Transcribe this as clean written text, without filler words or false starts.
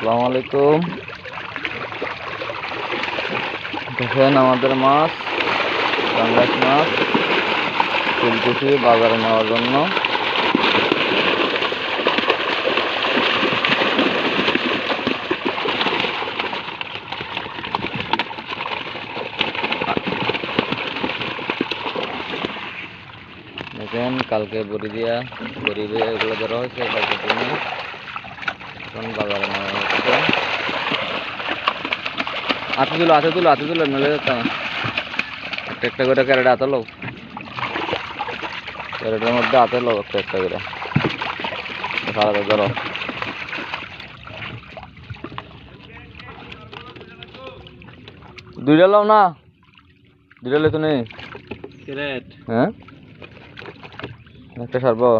আসসালামু আলাইকুম। দেখেন আমাদের মাছ, পাঙ্গাস মাছ তুলতেছি বাজারে নেওয়ার জন্য। দেখেন কালকে বড়ি এগুলো ধরা হয়েছে, কালকে দিনে এখন বাজারে নেওয়া হচ্ছে। হাতে তুলো নলে যেত না। একটা করে ক্যারেটে হাতে লো, ক্যারেটের মধ্যে হাতে লো একটা করে সারাতে ধরো। দুইটা লাও না, দুইটা লেতো নেই। হ্যাঁ একটা সারবো।